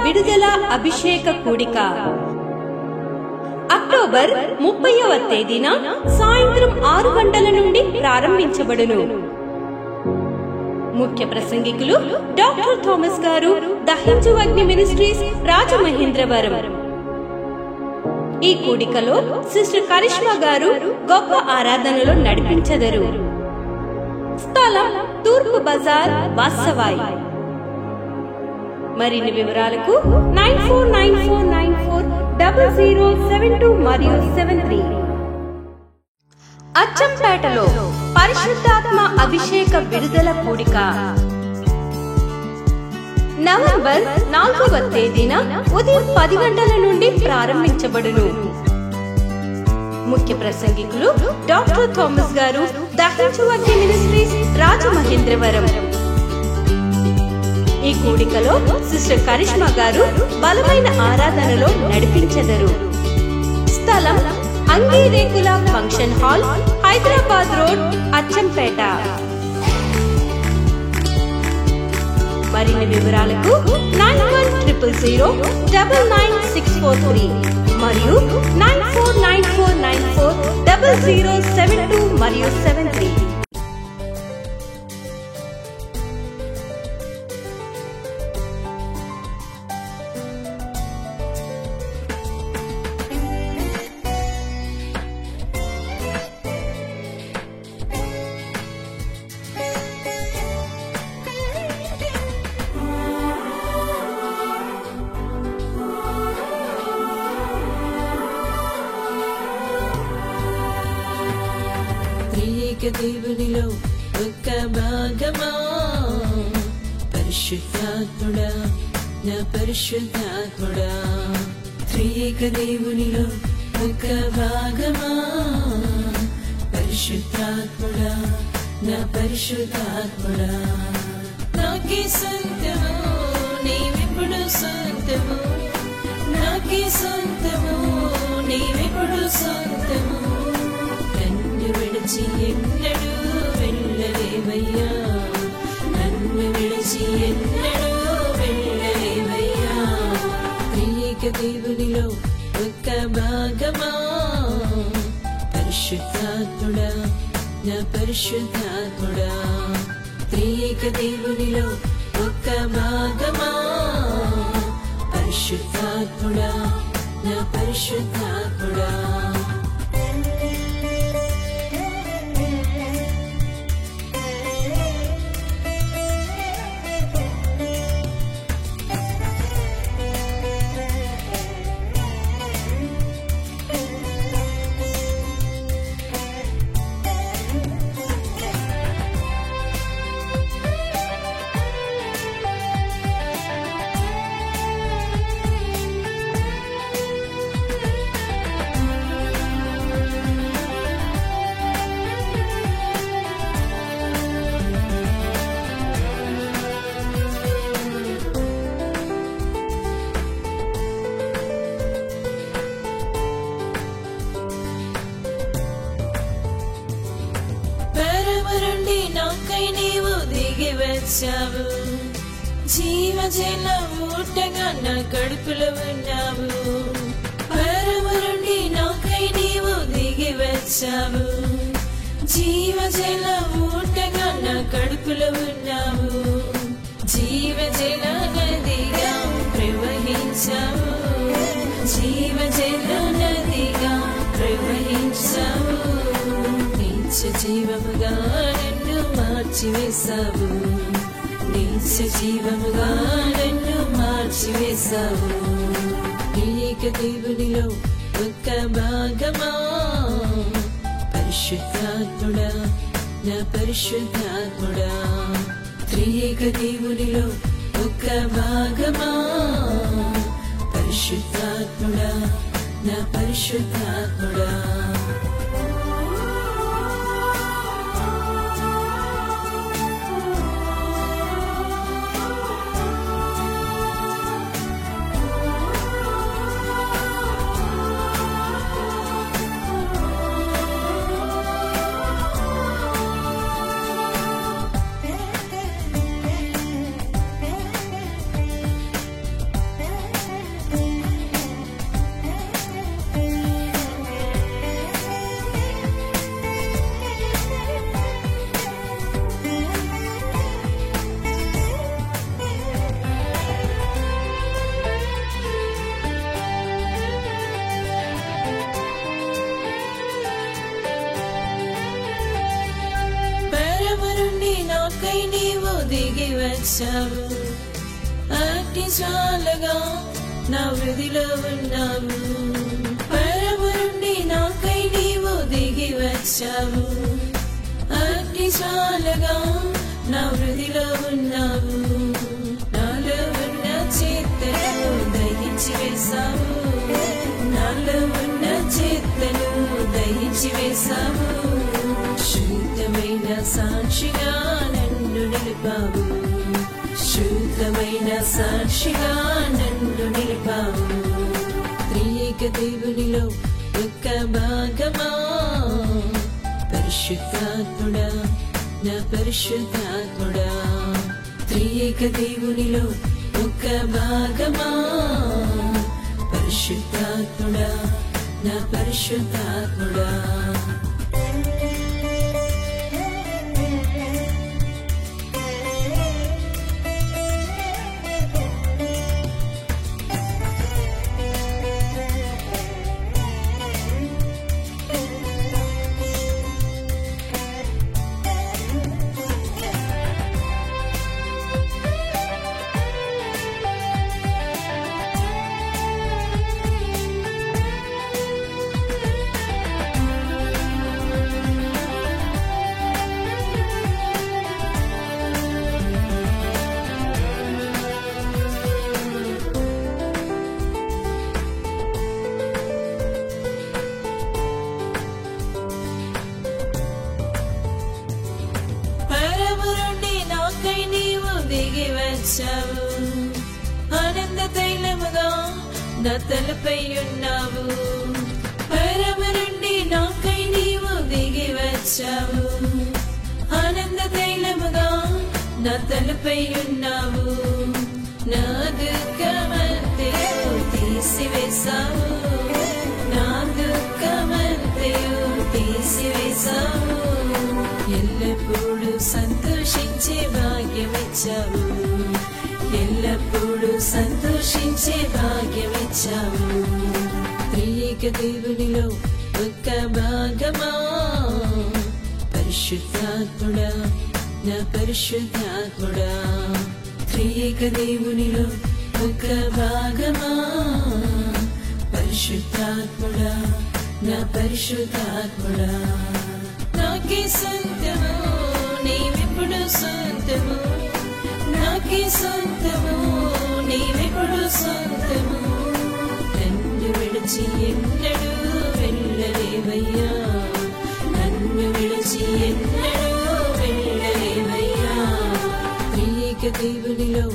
విడుదల అభిషేక కూడిక అక్టోబర్ 30వ తేదీన సాయంత్రం 6 గంటల నుండి ప్రారంభించబడును. ముఖ్య ప్రసంగికులు డాక్టర్ థామస్ గారు, దహించు అగ్ని మినిస్ట్రీస్, రాజమహేంద్రవరం. ఈ కూడికలో సిస్టర్ కరిష్మా గారు గొప్ప ఆరాధనలో నడిపించెదరు. స్థలం తూర్పు బజార్, వాసవాయి. మరిన్ని వివరాలకు 9494940072 మరియు 73. అచ్చంపేటలో పరిశుద్ధాత్మ అభిషేక విడుదల కూడిక నవంబర్ 4వ తేదీన ఉదయం 10 గంటల నుండి ప్రారంభించబడును. ముఖ్య ప్రసంగికులు డాక్టర్ థామస్ గారు, దహించు అగ్ని మినిస్ట్రీస్, రాజమహేంద్రవరం. ఈ కూడికలో సిస్టర్ కరిష్మా గారు బలమైన ఆరాధనలో నడిపించెదరు. స్థలం Angirekula function hall, Hyderabad road, Achampet. మరిన్ని వివరాలకు 9100099643 మరియు 9494940072 మరియు 73. దేవునిలో ఒక్క భాగమా, పరిశుద్ధాత్ముడా నా పరిశుద్ధాత్ముడా. త్రియేక దేవునిలో ఒక్క భాగమా, పరిశుద్ధాత్ముడా నా పరిశుద్ధాత్ముడా. నాకే సొంతము నీవెప్పుడు సొంతము, నాకే సొంతము నీవెప్పుడు సొంతము. విడిచి ఎన్నడూ వెళ్ళలేవయ్యా, నన్ను విడిచి ఎన్నడూ వెళ్ళలేవయ్యా. త్రియేక దేవునిలో ఒక్క భాగమా, పరిశుద్ధాత్ముడా నా పరిశుద్ధాత్ముడా. త్రియేక దేవునిలో ఒక్క భాగమా, పరిశుద్ధాత్ముడా నా పరిశుద్ధాత్ముడా. నాకై నీవు దిగి వచ్చావు, జీవజల ఊటగా నా కడుపులో ఉన్నావు. పరమరుండి నాకై నీవు దిగి వచ్చావు, జీవజల ఊటగా నా కడుపులో ఉన్నావు. జీవజల నదిగా ప్రవహించావు, జీవజల నదిగా ప్రవహించావు. నిత్య జీవముగా నన్ను మార్చివేశావు, నిత్య జీవముగా నన్ను మార్చివేశావు. త్రియేక దేవునిలో ఒక్క భాగమా, పరిశుద్ధాత్ముడా నా పరిశుద్ధాత్ముడా. త్రియేక దేవునిలో ఒక్క భాగమా, పరిశుద్ధాత్ముడా నా పరిశుద్ధాత్ముడా. దిగి వచ్చావు. అగ్ని జ్వాలగా నా వృధిలో ఉన్నావు. పరము నుండి నాకై నీవు దిగి వచ్చావు. అగ్ని జ్వాలగా నా వృధిలో ఉన్నావు. నాలో ఉన్న చేతను దహించి వేశావు. నాలో ఉన్న చేతను దహించి వేశావు. శుద్ధమైన సాక్షిగా నన్ను నిలిపావు. శుద్ధమైన సాక్షిగా నన్ను నిలిపావు. త్రియేక దేవునిలో ఒక్క భాగమా, పరిశుద్ధాత్ముడా నా పరిశుద్ధాత్ముడా. త్రియేక దేవునిలో ఒక్క భాగమా, పరిశుద్ధాత్ముడా నా పరిశుద్ధాత్ముడా. ఆనంద తైలముగా నా తలపై ఉన్నావు. పరము నుండి నాకై నీవు దిగి వచ్చావు. ఆనంద తైలముగా నా తలపై ఉన్నావు. నా దుఃఖమంతయు తీసివేశావు. నా దుఃఖమంతయు తీసివేశావు. ఎల్లప్పుడూ సంతోషించే భాగ్యమిచ్చావు. ఎల్లప్పుడూ సంతోషించే భాగ్యమిచ్చావు. త్రియేక దేవునిలో ఒక్క భాగమా, పరిశుద్ధాత్ముడా నా పరిశుద్ధాత్ముడా. త్రియేక దేవునిలో ఒక్క భాగమా, పరిశుద్ధాత్ముడా నా పరిశుద్ధాత్ముడా. నాకే సొంతము నీవెప్పుడు సొంతము. నాకే సొంతము నీవెప్పుడు సొంతము. నన్ను విడిచి ఎన్నడూ వెళ్ళలేవయ్యా. నన్ను విడిచి ఎన్నడూ వెళ్ళలేవయ్యా. త్రియేక దేవునిలో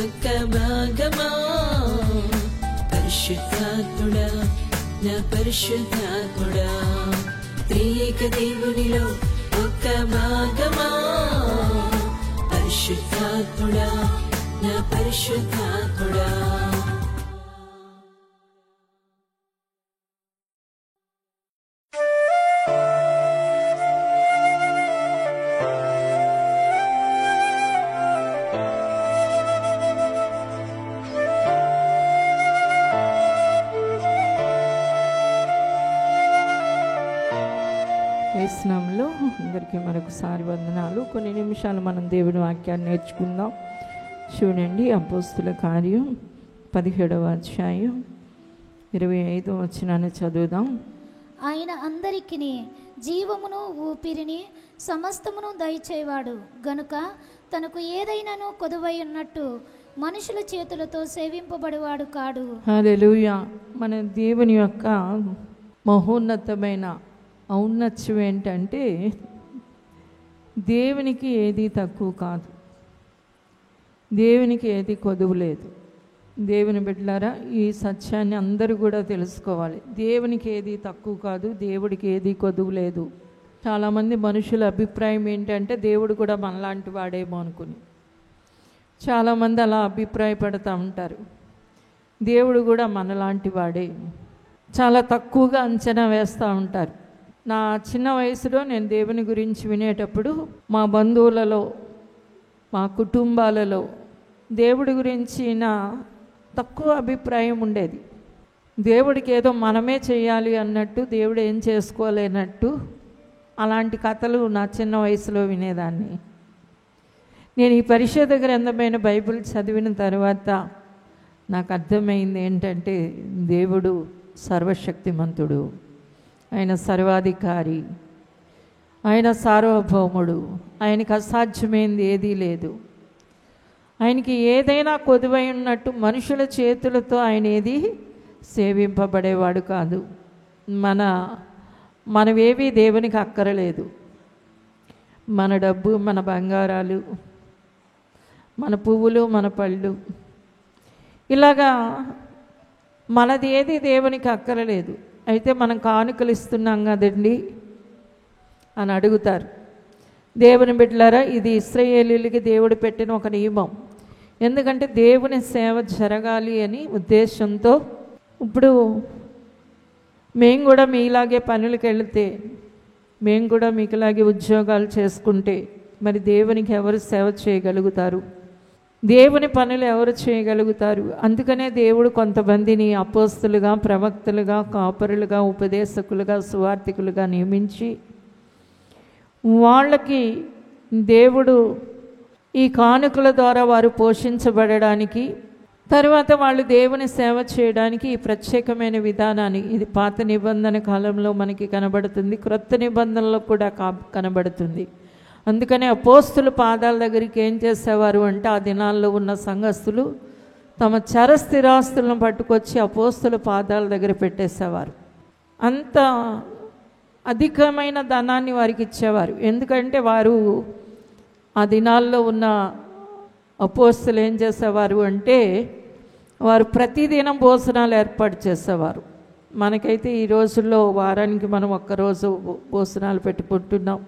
ఒక్క భాగమా, పరిశుద్ధాత్ముడా నా పరిశుద్ధాత్ముడా. త్రియేక దేవునిలో ఒక్క భాగమా, పరిశుద్ధాత్ముడా నా పరిశుద్ధాత్ముడా. వేసనంలో అందరికీ మరొకసారి వందనాలు. కొన్ని నిమిషాలు మనం దేవుని వాక్యాన్ని నేర్చుకుందాం. చూడండి, అపోస్తుల కార్యం 17వ అధ్యాయం 25వ వచనాన్ని చదువుదాం. ఆయన అందరికిని జీవమును ఊపిరిని సమస్తమును దయచేవాడు గనుక తనకు ఏదైనాను కొదువై ఉన్నట్టు మనుషుల చేతులతో సేవింపబడేవాడు కాడు. హల్లెలూయా. మన దేవుని యొక్క మహోన్నతమైన ఔన్నత్యం ఏంటంటే దేవునికి ఏది తక్కువ కాదు, దేవునికి ఏది కొదువు లేదు. దేవుని బిడ్డలారా, ఈ సత్యాన్ని అందరూ కూడా తెలుసుకోవాలి. దేవునికి ఏది తక్కువ కాదు, దేవుడికి ఏది కొదువు లేదు. చాలామంది మనుషుల అభిప్రాయం ఏంటంటే దేవుడు కూడా మనలాంటి వాడేమో అనుకుని చాలామంది అలా అభిప్రాయపడుతూ ఉంటారు. దేవుడు కూడా మనలాంటి వాడే, చాలా తక్కువగా అంచనా వేస్తూ ఉంటారు. నా చిన్న వయసులో నేను దేవుని గురించి వినేటప్పుడు మా బంధువులలో, మా కుటుంబాలలో దేవుడి గురించి నా తక్కువ అభిప్రాయం ఉండేది. దేవుడికి ఏదో మనమే చేయాలి అన్నట్టు, దేవుడు ఏం చేసుకోలేనట్టు అలాంటి కథలు నా చిన్న వయసులో వినేదాన్ని. నేను ఈ పరిశుద్ధ గ్రంథమైన బైబిల్ చదివిన తర్వాత నాకు అర్థమైంది ఏంటంటే, దేవుడు సర్వశక్తిమంతుడు, ఆయన సర్వాధికారి, ఆయన సార్వభౌముడు, ఆయనకి అసాధ్యమైంది ఏదీ లేదు. ఆయనకి ఏదైనా కొదువై ఉన్నట్టు మనుషుల చేతులతో ఆయన ఏది సేవింపబడేవాడు కాదు. మనవేవి దేవునికి అక్కరలేదు. మన డబ్బు, మన బంగారాలు, మన పువ్వులు, మన పళ్ళు, ఇలాగా మనది ఏది దేవునికి అక్కరలేదు. అయితే మనం కానుకలు ఇస్తున్నాం కదండి అని అడుగుతారు. దేవుని బిడ్డలారా, ఇది ఇశ్రాయేలీయులకి దేవుడు పెట్టిన ఒక నియమం. ఎందుకంటే దేవుని సేవ జరగాలి అని ఉద్దేశంతో. ఇప్పుడు మేము కూడా మీలాగే పనులకు వెళితే, మేము కూడా మీకులాగే ఉద్యోగాలు చేసుకుంటే మరి దేవునికి ఎవరు సేవ చేయగలుగుతారు? దేవుని పనులు ఎవరు చేయగలుగుతారు? అందుకనే దేవుడు కొంతమందిని అపోస్తులుగా, ప్రవక్తలుగా, కాపరులుగా, ఉపదేశకులుగా, సువార్థికులుగా నియమించి వాళ్ళకి దేవుడు ఈ కానుకల ద్వారా వారు పోషించబడడానికి, తర్వాత వాళ్ళు దేవుని సేవ చేయడానికి ఈ ప్రత్యేకమైన విధానాన్ని, ఇది పాత నిబంధన కాలంలో మనకి కనబడుతుంది, క్రొత్త నిబంధనలో కూడా కనబడుతుంది. అందుకనే అపోస్తుల పాదాల దగ్గరికి ఏం చేసేవారు అంటే, ఆ దినాల్లో ఉన్న సంఘస్థులు తమ చరస్థిరాస్తులను పట్టుకొచ్చి అపోస్తుల పాదాల దగ్గర పెట్టేసేవారు. అంత అధికమైన ధనాన్ని వారికి ఇచ్చేవారు. ఎందుకంటే వారు ఆ దినాల్లో ఉన్న అపోస్తులు ఏం చేసేవారు అంటే, వారు ప్రతిదినం భోజనాలు ఏర్పాటు చేసేవారు. మనకైతే ఈ రోజుల్లో వారానికి మనం ఒక్కరోజు భోజనాలు పెట్టుకుంటున్నాం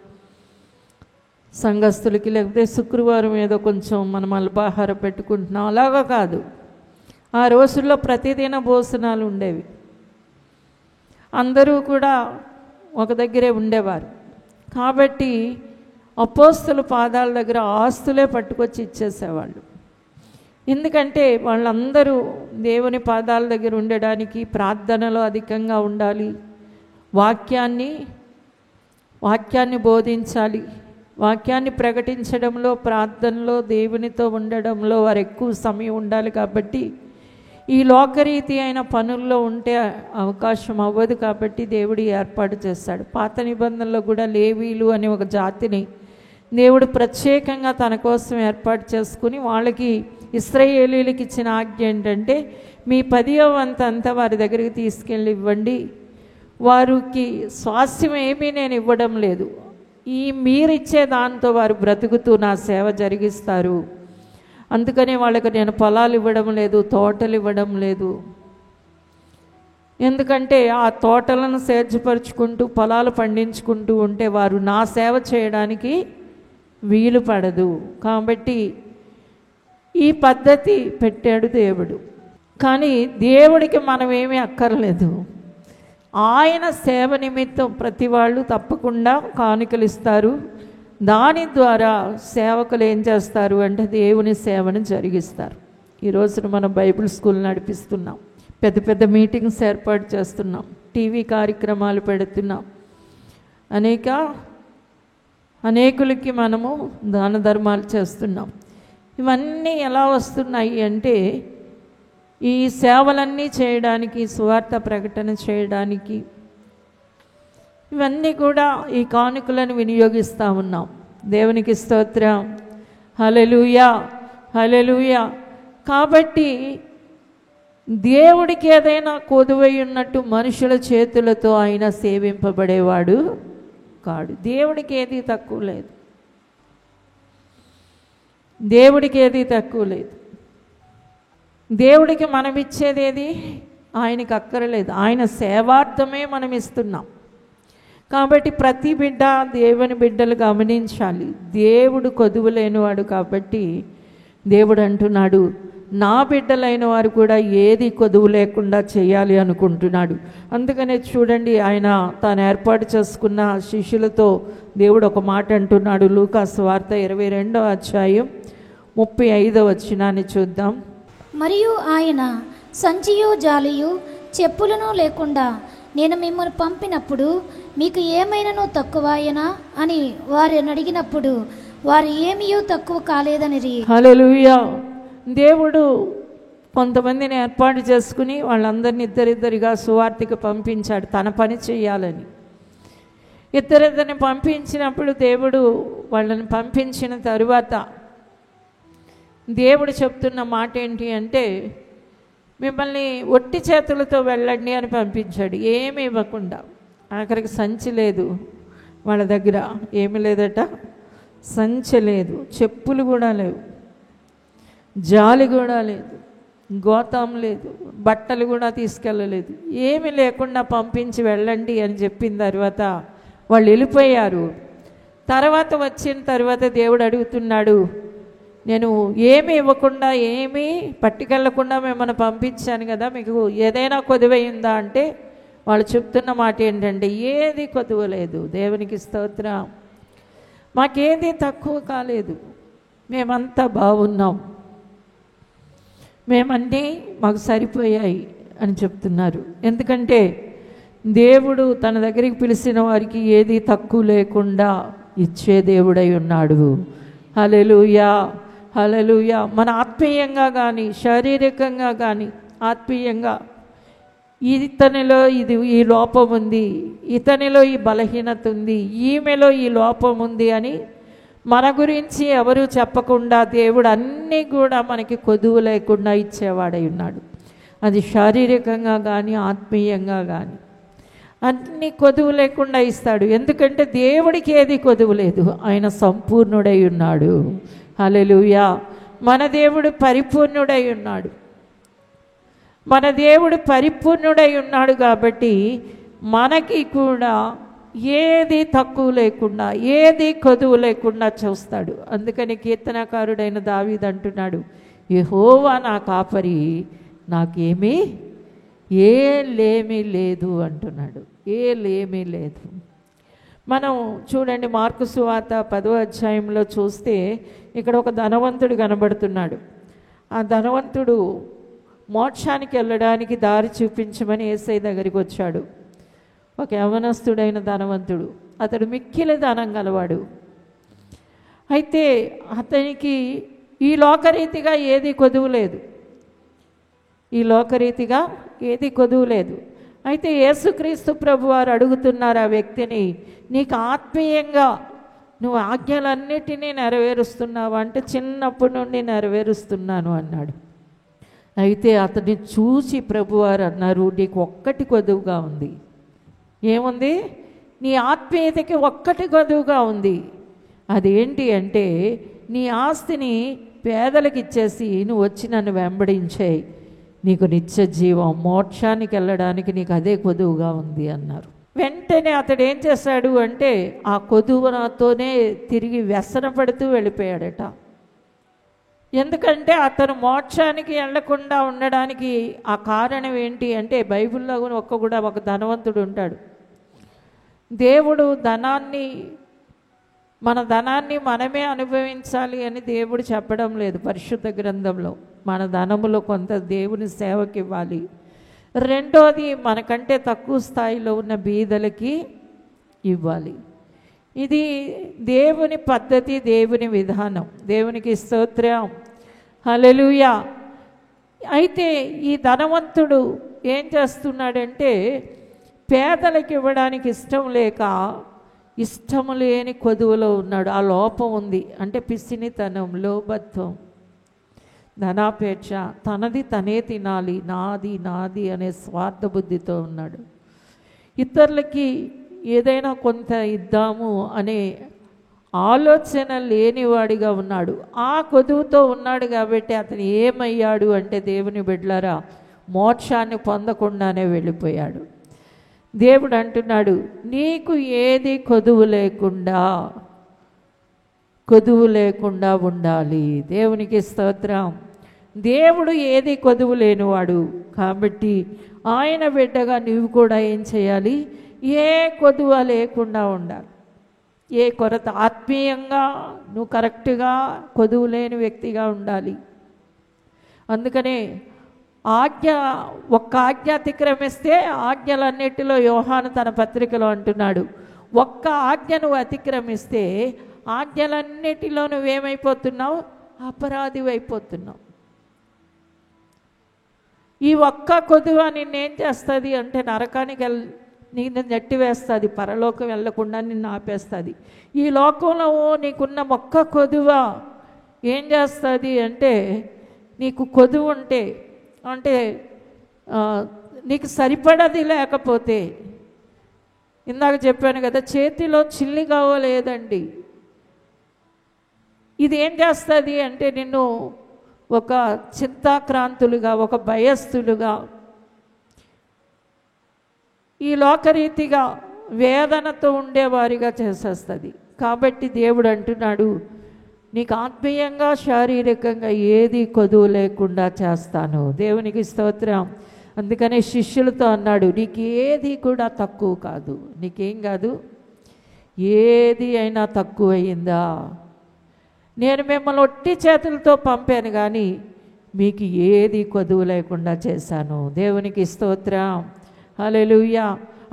సంఘస్థులకి, లేకపోతే శుక్రవారం ఏదో కొంచెం మనం అల్పాహారం పెట్టుకుంటున్నాం. అలాగా కాదు, ఆ రోజుల్లో ప్రతిదిన భోజనాలు ఉండేవి. అందరూ కూడా ఒక దగ్గరే ఉండేవారు. కాబట్టి అపోస్తుల పాదాల దగ్గర ఆస్తులే పట్టుకొచ్చి ఇచ్చేసేవాళ్ళు. ఎందుకంటే వాళ్ళందరూ దేవుని పాదాల దగ్గర ఉండడానికి, ప్రార్థనలో అధికంగా ఉండాలి, వాక్యాన్ని బోధించాలి, వాక్యాన్ని ప్రకటించడంలో, ప్రార్థనలో, దేవునితో ఉండడంలో వారు ఎక్కువ సమయం ఉండాలి. కాబట్టి ఈ లోకరీతి అయిన పనుల్లో ఉంటే అవకాశం అవ్వదు. కాబట్టి దేవుడు ఏర్పాటు చేస్తాడు. పాత నిబంధనలో కూడా లేవీలు అనే ఒక జాతిని దేవుడు ప్రత్యేకంగా తన కోసం ఏర్పాటు చేసుకుని వాళ్ళకి, ఇశ్రాయేలీయులకి ఇచ్చిన ఆజ్ఞ ఏంటంటే, మీ 10వ వంతు అంతా వారి దగ్గరికి తీసుకెళ్ళి ఇవ్వండి, వారికి స్వాస్థ్యం ఏమీ నేను ఇవ్వడం లేదు, ఈ మీరిచ్చే దాంతో వారు బ్రతుకుతూ నా సేవ జరిగిస్తారు. అందుకనే వాళ్ళకి నేను పొలాలు ఇవ్వడం లేదు, తోటలు ఇవ్వడం లేదు. ఎందుకంటే ఆ తోటలను సేద్యపరుచుకుంటూ పొలాలు పండించుకుంటూ ఉంటే వారు నా సేవ చేయడానికి వీలు పడదు. కాబట్టి ఈ పద్ధతి పెట్టాడు దేవుడు. కానీ దేవుడికి మనం ఏమీ అక్కర్లేదు. ఆయన సేవ నిమిత్తం ప్రతి వాళ్ళు తప్పకుండా కానుకలు ఇస్తారు. దాని ద్వారా సేవకులు ఏం చేస్తారు అంటే దేవుని సేవను జరిగిస్తారు. ఈరోజు మనం బైబిల్ స్కూల్ నడిపిస్తున్నాం, పెద్ద పెద్ద మీటింగ్స్ ఏర్పాటు చేస్తున్నాం, టీవీ కార్యక్రమాలు పెడుతున్నాం, అనేకులకి మనము దాన ధర్మాలు చేస్తున్నాం. ఇవన్నీ ఎలా వస్తున్నాయి అంటే, ఈ సేవలన్నీ చేయడానికి, సువార్త ప్రకటన చేయడానికి ఇవన్నీ కూడా ఈ కానుకలను వినియోగిస్తూ ఉన్నాం. దేవునికి స్తోత్రం, హల్లెలూయా, హల్లెలూయా. కాబట్టి దేవుడికి ఏదైనా కొదువై ఉన్నట్టు మనుషుల చేతులతో ఆయన సేవింపబడేవాడు కాడు. దేవుడికి ఏది తక్కువ లేదు, దేవుడికి ఏది తక్కువ లేదు. దేవుడికి మనం ఇచ్చేదేది ఆయనకి అక్కరలేదు. ఆయన సేవార్థమే మనం ఇస్తున్నాం. కాబట్టి ప్రతి బిడ్డ, దేవుని బిడ్డలు గమనించాలి, దేవుడు కొదువు లేనివాడు. కాబట్టి దేవుడు అంటున్నాడు, నా బిడ్డలైన వారు కూడా ఏది కొదువు లేకుండా చేయాలి అనుకుంటున్నాడు. అందుకనే చూడండి, ఆయన తాను ఏర్పాటు చేసుకున్న శిష్యులతో దేవుడు ఒక మాట అంటున్నాడు. లూకాసు వార్త 22వ అధ్యాయం 35వ వచనాన్ని చూద్దాం. మరియు ఆయన సంచియు జాలియు చెప్పులను లేకుండా నేను మిమ్మల్ని పంపినప్పుడు మీకు ఏమైనాను తక్కువాయనా అని వారిని అడిగినప్పుడు వారు ఏమీయూ తక్కువ కాలేదనిరి. హల్లెలూయా. దేవుడు కొంతమందిని ఏర్పాటు చేసుకుని వాళ్ళందరినీ ఇద్దరిద్దరిగా సువార్తకి పంపించాడు తన పని చేయాలని. ఇద్దరిద్దరిని పంపించినప్పుడు దేవుడు వాళ్ళని పంపించిన తరువాత దేవుడు చెప్తున్న మాట ఏంటి అంటే, మిమ్మల్ని ఒట్టి చేతులతో వెళ్ళండి అని పంపించాడు, ఏమి ఇవ్వకుండా. ఆఖరికి సంచి లేదు వాళ్ళ దగ్గర, ఏమి లేదట, సంచి లేదు, చెప్పులు కూడా లేవు, జాలి కూడా లేదు, గోతం లేదు, బట్టలు కూడా తీసుకెళ్ళలేదు, ఏమి లేకుండా పంపించి వెళ్ళండి అని చెప్పిన తర్వాత వాళ్ళు వెళ్ళిపోయారు. తర్వాత వచ్చిన తర్వాత దేవుడు అడుగుతున్నాడు, నేను ఏమి ఇవ్వకుండా ఏమీ పట్టుకెళ్ళకుండా మిమ్మల్ని పంపించాను కదా, మీకు ఏదైనా కొదువైందా అంటే వాళ్ళు చెప్తున్న మాట ఏంటంటే, ఏది కొదువ లేదు. దేవునికి స్తోత్రం. మాకేది తక్కువ కాలేదు, మేమంతా బాగున్నాం, మేమన్నీ మాకు సరిపోయాయి అని చెప్తున్నారు. ఎందుకంటే దేవుడు తన దగ్గరికి పిలిచిన వారికి ఏది తక్కువ లేకుండా ఇచ్చే దేవుడై ఉన్నాడు. హల్లెలూయా, హల్లెలూయా. మన ఆత్మీయంగా కానీ శారీరకంగా కానీ ఆత్మీయంగా ఇతనిలో ఈ లోపం ఉంది, ఇతనిలో ఈ బలహీనత ఉంది, ఈమెలో ఈ లోపం ఉంది అని మన గురించి ఎవరు చెప్పకుండా దేవుడు అన్నీ కూడా మనకి కొదువు లేకుండా ఇచ్చేవాడై ఉన్నాడు. అది శారీరకంగా కానీ ఆత్మీయంగా కానీ అన్ని కొదువు లేకుండా ఇస్తాడు. ఎందుకంటే దేవుడికి ఏది కొదువు లేదు, ఆయన సంపూర్ణుడై ఉన్నాడు. హల్లెలూయా. మన దేవుడు పరిపూర్ణుడై ఉన్నాడు. మన దేవుడు పరిపూర్ణుడై ఉన్నాడు కాబట్టి మనకి కూడా ఏది తక్కువ లేకుండా ఏది కొదువు లేకుండా చూస్తాడు. అందుకని కీర్తనకారుడైన దావీదు అంటున్నాడు, యెహోవా నా కాపరి, నాకేమీ ఏ లేమి లేదు అంటున్నాడు. ఏ లేమి లేదు. మనం చూడండి మార్కు సువార్త 10వ అధ్యాయంలో చూస్తే ఇక్కడ ఒక ధనవంతుడు కనబడుతున్నాడు. ఆ ధనవంతుడు మోక్షానికి వెళ్ళడానికి దారి చూపించమని యేసయ్య దగ్గరికి వచ్చాడు. ఒక యవనస్తుడైన ధనవంతుడు, అతడు మిక్కిలి ధనం గలవాడు. అయితే అతనికి ఈ లోకరీతిగా ఏది కొదువు లేదు, ఈ లోకరీతిగా ఏది కొదువు లేదు. అయితే యేసుక్రీస్తు ప్రభువారు అడుగుతున్నారు ఆ వ్యక్తిని, నీకు ఆత్మీయంగా నువ్వు ఆజ్ఞలన్నిటినీ నెరవేరుస్తున్నావు అంటే, చిన్నప్పటి నుండి నెరవేరుస్తున్నాను అన్నాడు. అయితే అతన్ని చూసి ప్రభువారు అన్నారు, నీకు ఒక్కటి కొదువుగా ఉంది. ఏముంది? నీ ఆత్మీయతకి ఒక్కటి కొదువుగా ఉంది. అదేంటి అంటే, నీ ఆస్తిని పేదలకు ఇచ్చేసి నువ్వు వచ్చి నన్ను వెంబడించేయి, నీకు నిత్య జీవం, మోక్షానికి వెళ్ళడానికి నీకు అదే కొదువుగా ఉంది అన్నారు. వెంటనే అతడు ఏం చేశాడు అంటే, ఆ కొదువునతోనే తిరిగి వ్యసన పడుతూ వెళ్ళిపోయాడట. ఎందుకంటే అతను మోక్షానికి వెళ్ళకుండా ఉండడానికి ఆ కారణం ఏంటి అంటే, బైబిల్లో ఒక ధనవంతుడు ఉంటాడు. దేవుడు మన ధనాన్ని మనమే అనుభవించాలి అని దేవుడు చెప్పడం లేదు పరిశుద్ధ గ్రంథంలో. మన ధనములో కొంత దేవుని సేవకి ఇవ్వాలి. రెండోది, మనకంటే తక్కువ స్థాయిలో ఉన్న బీదలకి ఇవ్వాలి. ఇది దేవుని పద్ధతి, దేవుని విధానం. దేవునికి స్తోత్రం. హల్లెలూయా. అయితే ఈ ధనవంతుడు ఏం చేస్తున్నాడంటే, పేదలకు ఇవ్వడానికి ఇష్టం లేక ఇష్టం లేని కొదువులో ఉన్నాడు. ఆ లోపం ఉంది అంటే పిసినితనం, లోభత్వం, ధనాపేక్ష, తనది తనే తినాలి, నాది నాది అనే స్వార్థ బుద్ధితో ఉన్నాడు. ఇతరులకి ఏదైనా కొంత ఇద్దాము అనే ఆలోచన లేనివాడిగా ఉన్నాడు. ఆ కొదువుతో ఉన్నాడు కాబట్టి అతను ఏమయ్యాడు అంటే, దేవుని బిడ్డలారా, మోక్షాన్ని పొందకుండానే వెళ్ళిపోయాడు. దేవుడు అంటున్నాడు, నీకు ఏది కొదువు లేకుండా ఉండాలి. దేవునికి స్తోత్రం. దేవుడు ఏది కొదువు లేనివాడు కాబట్టి ఆయన బిడ్డగా నువ్వు కూడా ఏం చేయాలి? ఏ కొదువ లేకుండా ఉండాలి. ఏ కొరత, ఆత్మీయంగా నువ్వు కరెక్ట్గా కొదువు లేని వ్యక్తిగా ఉండాలి. అందుకనే ఒక్క ఆజ్ఞ అతిక్రమిస్తే ఆజ్ఞలన్నిటిలో యోహాను తన పత్రికలో అంటున్నాడు, ఒక్క ఆజ్ఞ నువ్వు అతిక్రమిస్తే ఆజ్ఞలన్నిటిలో నువ్వేమైపోతున్నావు? అపరాధి అయిపోతున్నావు. ఈ ఒక్క కొదువ నిన్నేం చేస్తుంది అంటే నరకానికి నిన్ను నెట్టివేస్తుంది, పరలోకం వెళ్ళకుండా నిన్ను ఆపేస్తుంది. ఈ లోకంలో నీకున్న ఒక్క కొదువ ఏం చేస్తుంది అంటే, నీకు కొదువు ఉంటే అంటే నీకు సరిపడది లేకపోతే, ఇందాక చెప్పాను కదా, చేతిలో చిల్లి కావలేదండి. ఇది ఏం చేస్తుంది అంటే నిన్ను ఒక చింతాక్రాంతులుగా, ఒక భయస్థులుగా, ఈ లోకరీతిగా వేదనతో ఉండేవారిగా చేసేస్తుంది. కాబట్టి దేవుడు అంటున్నాడు, నీకు ఆత్మీయంగా శారీరకంగా ఏది కొదువు లేకుండా చేస్తాను. దేవునికి స్తోత్రం. అందుకనే శిష్యులతో అన్నాడు, నీకు ఏది కూడా తక్కువ కాదు. నీకేం కాదు, ఏది అయినా తక్కువ అయిందా? నేను మిమ్మల్ని ఒట్టి చేతులతో పంపాను కానీ మీకు ఏది కొదువు లేకుండా చేశాను. దేవునికి స్తోత్రం. హల్లెలూయా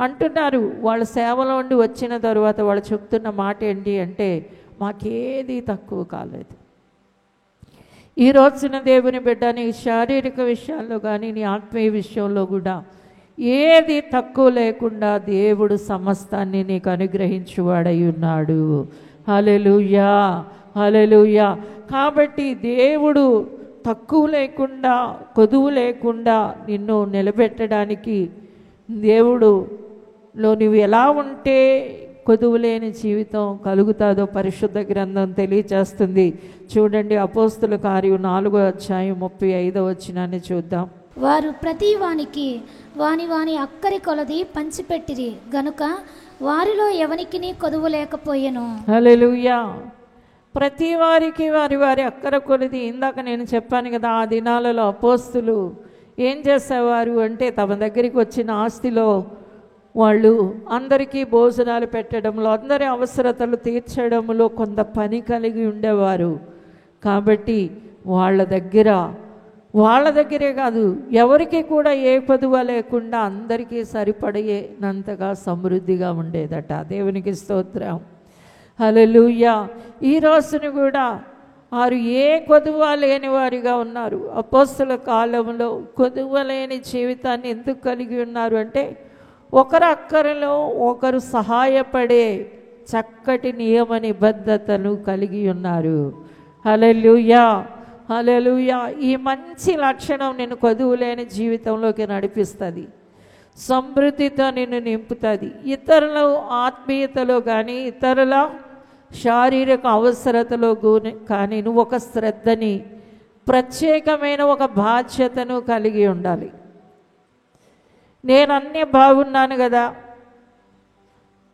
అంటున్నారు. వాళ్ళ సేవలో ఉండి వచ్చిన తర్వాత వాళ్ళు చెప్తున్న మాట ఏంటి అంటే, మాకేది తక్కువ కాలేదు. ఈ రోజున దేవుని బిడ్డ, నీ శారీరక విషయాల్లో కానీ నీ ఆత్మీయ విషయంలో కూడా ఏది తక్కువ లేకుండా దేవుడు సమస్తాన్ని నీకు అనుగ్రహించువాడై ఉన్నాడు. హల్లెలూయా, హల్లెలూయా. కాబట్టి దేవుడు తక్కువ లేకుండా, కొదువు లేకుండా నిన్ను నిలబెట్టడానికి, దేవుడులో నువ్వు ఎలా ఉంటే కొదువు లేని జీవితం కలుగుతాదో పరిశుద్ధ గ్రంథం తెలియచేస్తుంది. చూడండి, అపోస్తుల కార్యం 4వ అధ్యాయం 35వ వచనాన్ని చూద్దాం. వారు ప్రతి వానికి వాని వాని అక్కరి కొలది పంచిపెట్టిరి గనుక వారిలో ఎవనికిని కొదువు లేకపోయెను. హల్లెలూయా. ప్రతి వారికి వారి వారి అక్కర కొలది. ఇందాక నేను చెప్పాను కదా, ఆ దినాలలో అపోస్తులు ఏం చేసేవారు అంటే, తమ దగ్గరికి వచ్చిన ఆస్తిలో వాళ్ళు అందరికీ భోజనాలు పెట్టడంలో, అందరి అవసరతలు తీర్చడంలో కొంత పని కలిగి ఉండేవారు. కాబట్టి వాళ్ళ దగ్గరే కాదు, ఎవరికి కూడా ఏ కొదువ లేకుండా అందరికీ సరిపడేనంతగా సమృద్ధిగా ఉండేదట. దేవునికి స్తోత్రం. హల్లెలూయా. ఈ రోజున కూడా వారు ఏ కొదువ లేని వారిగా ఉన్నారు. అపోస్తుల కాలంలో కొదువ లేని జీవితాన్ని ఎందుకు కలిగి ఉన్నారు అంటే, ఒకరు అక్కరలో ఒకరు సహాయపడే చక్కటి నియమ నిబద్ధతను కలిగి ఉన్నారు. హల్లెలూయా, హల్లెలూయా. ఈ మంచి లక్షణం నిన్ను కొదువు లేని జీవితంలోకి నడిపిస్తుంది, సమృద్ధితో నిన్ను నింపుతుంది. ఇతరుల ఆత్మీయతలో కానీ, ఇతరుల శారీరక అవసరతలో కానీ నువ్వు ఒక శ్రద్ధని, ప్రత్యేకమైన ఒక బాధ్యతను కలిగి ఉండాలి. నేను అన్నీ బాగున్నాను కదా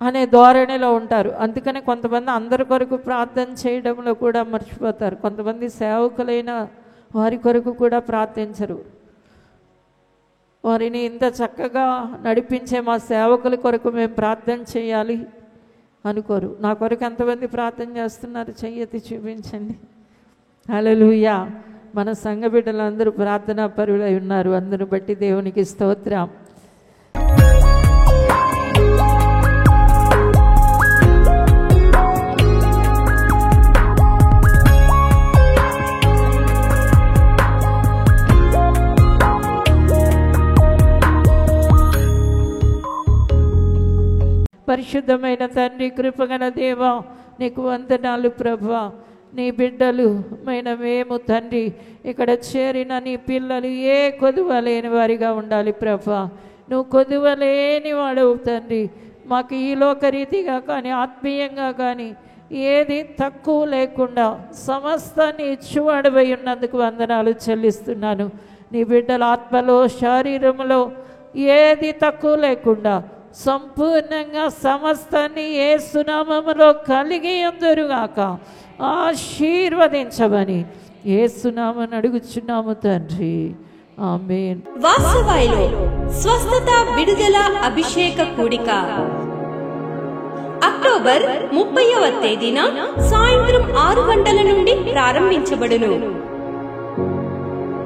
అనే ధోరణిలో ఉంటారు. అందుకని కొంతమంది అందరి కొరకు ప్రార్థన చేయడంలో కూడా మర్చిపోతారు. కొంతమంది సేవకులైన వారి కొరకు కూడా ప్రార్థించరు. వారిని ఇంత చక్కగా నడిపించే మా సేవకుల కొరకు మేము ప్రార్థన చేయాలి అనుకోరు. నా కొరకు ఎంతమంది ప్రార్థన చేస్తున్నారు చెయ్యెత్తి చూపించండి. హల్లెలూయా. మన సంఘ బిడ్డలందరూ ప్రార్థనా పరులై ఉన్నారు. అందరూ బట్టి దేవునికి స్తోత్రం. పరిశుద్ధమైన తండ్రి, కృపగల దేవా, నీకు వందనాలు ప్రభువా. నీ బిడ్డలు మేము తండ్రి, ఇక్కడ చేరిన నీ పిల్లలు ఏ కొదువ లేని వారిగా ఉండాలి ప్రభువా. నువ్వు కొదువ లేని వాడవు తండ్రి. మాకు ఈ లోకరీతిగా కానీ, ఆత్మీయంగా కానీ ఏది తక్కువ లేకుండా సమస్తాన్ని ఇచ్చువాడవై ఉన్నందుకు వందనాలు చెల్లిస్తున్నాను. నీ బిడ్డల ఆత్మలో, శరీరంలో ఏది తక్కువ లేకుండా సంపూర్ణంగా సమస్తాన్ని యేసు నామములో కలిగి ఉందురుగాక. ఆశీర్వదించమని యేసు నామమున అడుగుచున్నాము తండ్రి. ఆమేన్. వాసవాయిలో స్వస్థత విడుదల అభిషేక కూడిక అక్టోబర్ 30వ తేదీన సాయంత్రం 6 గంటల నుండి ప్రారంభించబడును.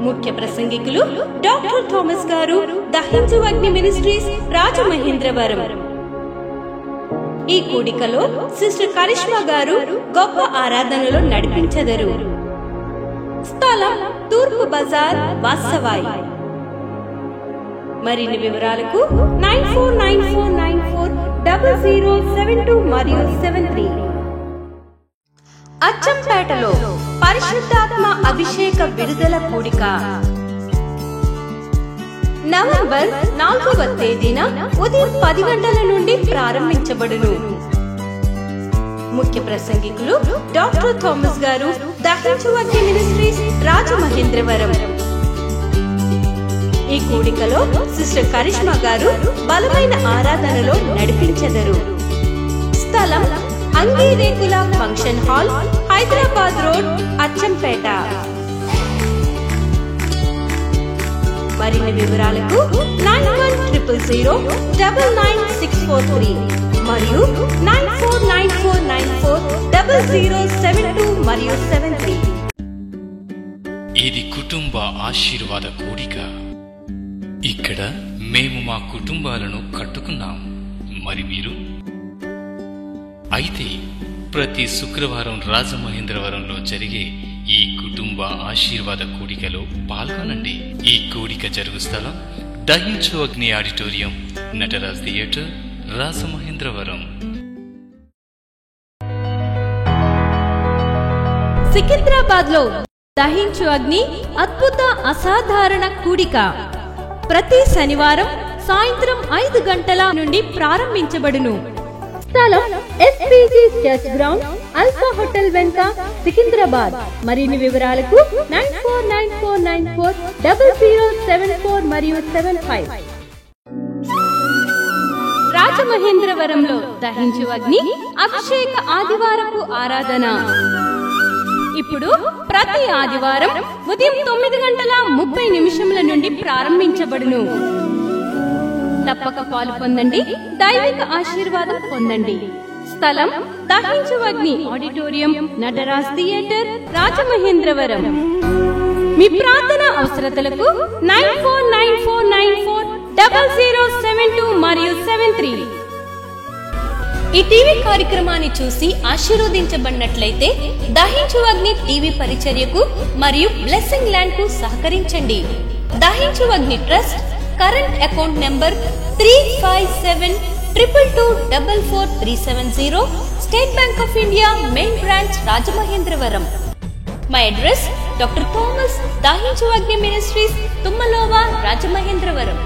ముఖ్య ప్రసంగికులు డాక్టర్ థామస్ గారు, ద హిందూ అగ్ని మినిస్ట్రీస్, రాజమహేంద్రవరం. ఈ కూడికలో సిస్టర్ కరిష్మా గారు గొప్ప ఆరాధనలో నడిపించెదరు. స్థలం తూర్పు బజార్, వాసవాయి. మరిన్ని వివరాలకు 9494940072 మరియు 73. అచ్చంపేటలో పరిశుద్ధాత్మ అభిషేక విడుదల కూడిక నవంబర్ 4వ తేదీన ఉదయం 10 గంటల నుండి ప్రారంభించబడును. ముఖ్య ప్రసంగికులు డాక్టర్ థామస్ గారు, దహించువగ్ని మినిస్ట్రీస్, రాజమహేంద్రవరం. ఈ కూడికలో సిస్టర్ కరిష్మా గారు బలమైన ఆరాధనలో నడిపించెదరు. స్థలం Angirekula function hall, Hyderabad road, Achampet. మరిన్ని వివరాలకు 9100099643 మరియు 9494940072 మరియు 73. ఇది కుటుంబ ఆశీర్వాద కూడిక. ఇక్కడ మేము మా కుటుంబాలను కట్టుకున్నాం. మరి మీరు? అయితే ప్రతి శుక్రవారం రాజమహేంద్రవరంలో జరిగే ఈ కుటుంబ ఆశీర్వాద కూడికలో పాల్గొనండి. ఈ కూడిక జరుగు స్థలం దహించు అగ్ని ఆడిటోరియం, నటరాజ్ థియేటర్, రాజమహేంద్రవరం. సికింద్రాబాద్ లో దహించు అగ్ని అద్భుత అసాధారణ కూడిక ప్రతి శనివారం సాయంత్రం 5 గంటల నుండి ప్రారంభించబడును. స్థలం SPG church ground, alpha hotel వెనుక, సికింద్రాబాద్. మరిన్ని వివరాలకు 9494940074 మరియు 75. రాజమహేంద్రవరంలో దహించు అగ్ని అభిషేక ఆదివారపు ఆరాధన ఇప్పుడు ప్రతి ఆదివారం ఉదయం 9:30 నుండి ప్రారంభించబడును. తప్పక పాలు పొందండి, దైవిక ఆశీర్వాదం పొందండి. స్థలం దహించు అగ్ని ఆడిటోరియం, నటరాజ్ థియేటర్, రాజమహేంద్రవరం. మీ ప్రార్థన అవసరతలకు 9494940072 మరియు 73. ఈ టీవీ కార్యక్రమాన్ని చూసి ఆశీర్వదించబడినట్లయితే దహించు అగ్ని టీవీ పరిచర్యకు మరియు బ్లెస్సింగ్ ల్యాండ్ కు సహకరించండి. Dahinchu Agni trust current account number 357222444370, state bank of India, main branch, Rajamahendravaram. My address doctor Thomas, Dahinchu Agni ministries, తుమ్మలోవా, Rajamahendravaram.